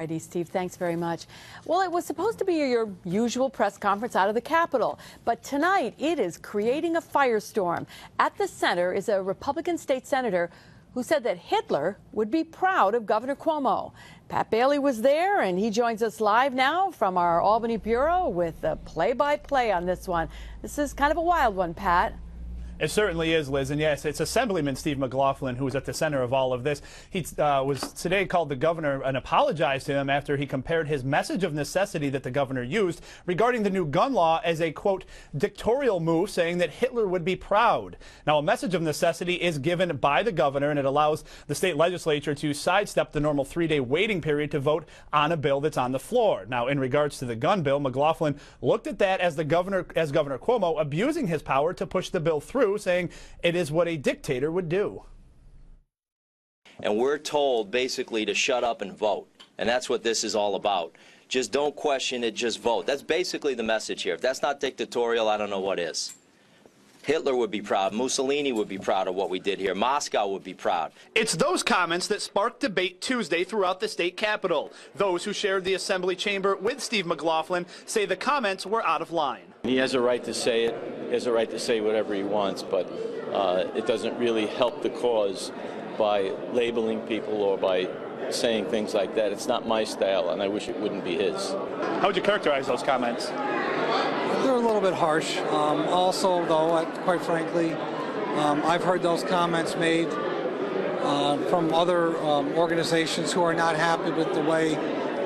Righty, Steve, thanks very much. Well, it was supposed to be your usual press conference out of the Capitol, but tonight it is creating a firestorm. At the center is a Republican state senator who said that Hitler would be proud of Governor Cuomo. Pat Bailey was there, and he joins us live now from our Albany bureau with the play-by-play on this one. This is kind of a wild one, Pat. It certainly is, Liz, and yes, it's Assemblyman Steve McLaughlin who was at the center of all of this. He was today called the governor and apologized to him after he compared his message of necessity that the governor used regarding the new gun law as a, quote, dictatorial move, saying that Hitler would be proud. Now, a message of necessity is given by the governor, and it allows the state legislature to sidestep the normal 3-day waiting period to vote on a bill that's on the floor. Now, in regards to the gun bill, McLaughlin looked at that as Governor Cuomo abusing his power to push the bill through, saying it is what a dictator would do. And we're told basically to shut up and vote. And that's what this is all about. Just don't question it, just vote. That's basically the message here. If that's not dictatorial, I don't know what is. Hitler would be proud. Mussolini would be proud of what we did here. Moscow would be proud. It's those comments that sparked debate Tuesday throughout the state capitol. Those who shared the assembly chamber with Steve McLaughlin say the comments were out of line. He has a right to say it. He has a right to say whatever he wants, but it doesn't really help the cause by labeling people or by saying things like that. It's not my style, and I wish it wouldn't be his. How would you characterize those comments? They're a little bit harsh. Also, though, quite frankly, I've heard those comments made from other organizations who are not happy with the way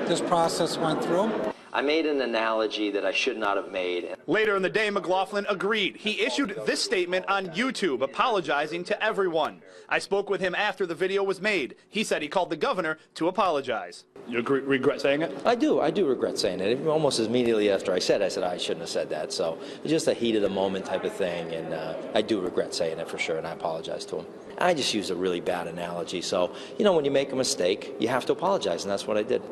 this process went through. I made an analogy that I should not have made. Later in the day, McLaughlin agreed. He issued this statement on YouTube, apologizing to everyone. I spoke with him after the video was made. He said he called the governor to apologize. You regret saying it? I do regret saying it. Almost immediately after I said I shouldn't have said that. So it's just a heat of the moment type of thing, and I do regret saying it for sure, and I apologize to him. I just used a really bad analogy. So, you know, when you make a mistake, you have to apologize, and that's what I did.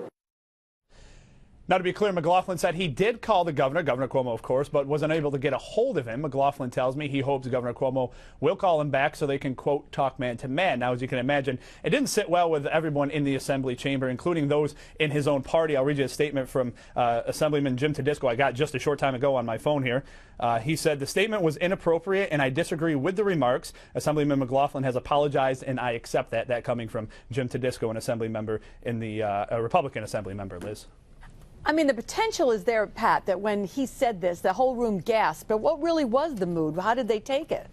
Now, to be clear, McLaughlin said he did call the governor, Governor Cuomo, of course, but was unable to get a hold of him. McLaughlin tells me he hopes Governor Cuomo will call him back so they can, quote, talk man to man. Now, as you can imagine, it didn't sit well with everyone in the assembly chamber, including those in his own party. I'll read you a statement from Assemblyman Jim Tedisco I got just a short time ago on my phone here. He said, the statement was inappropriate, and I disagree with the remarks. Assemblyman McLaughlin has apologized, and I accept that. That coming from Jim Tedisco, an assembly member in the Republican assembly member, Liz. I mean, the potential is there, Pat, that when he said this, the whole room gasped. But what really was the mood? How did they take it?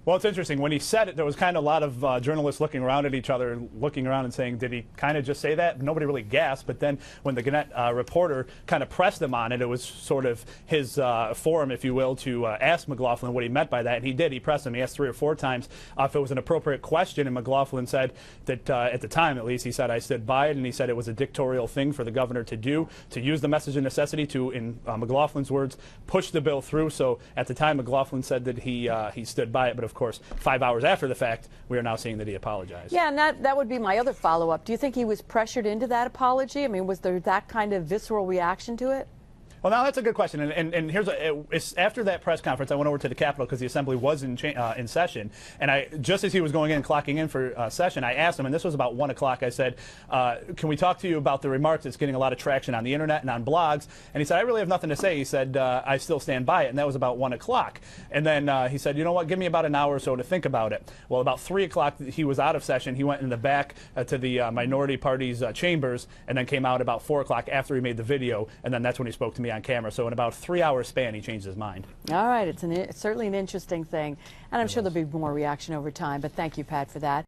Well, it's interesting. When he said it, there was kind of a lot of journalists looking around at each other, looking around and saying, did he kind of just say that? Nobody really gasped. But then when the Gannett reporter kind of pressed him on it, it was sort of his forum, if you will, to ask McLaughlin what he meant by that. And he did. He pressed him. He asked 3 or 4 times if it was an appropriate question. And McLaughlin said that at the time, at least, he said, I stood by it. And he said it was a dictatorial thing for the governor to do, to use the message of necessity to, in McLaughlin's words, push the bill through. So at the time, McLaughlin said that he stood by it. But of course, 5 hours after the fact, we are now seeing that he apologized. Yeah, and that would be my other follow-up. Do you think he was pressured into that apology? I mean, was there that kind of visceral reaction to it? Well, now that's a good question, and here's after that press conference, I went over to the Capitol because the Assembly was in session, and just as he was going in, clocking in for session, I asked him, and this was about 1 o'clock. I said, "Can we talk to you about the remarks? It's getting a lot of traction on the internet and on blogs." And he said, "I really have nothing to say." He said, "I still stand by it," and that was about 1 o'clock. And then he said, "You know what? Give me about an hour or so to think about it." Well, about 3 o'clock, he was out of session. He went in the back to the minority party's chambers, and then came out about 4 o'clock after he made the video, and then that's when he spoke to me on camera. So in about a 3-hour span, he changed his mind. All right. It's certainly an interesting thing. And I'm sure there'll be more reaction over time. But thank you, Pat, for that.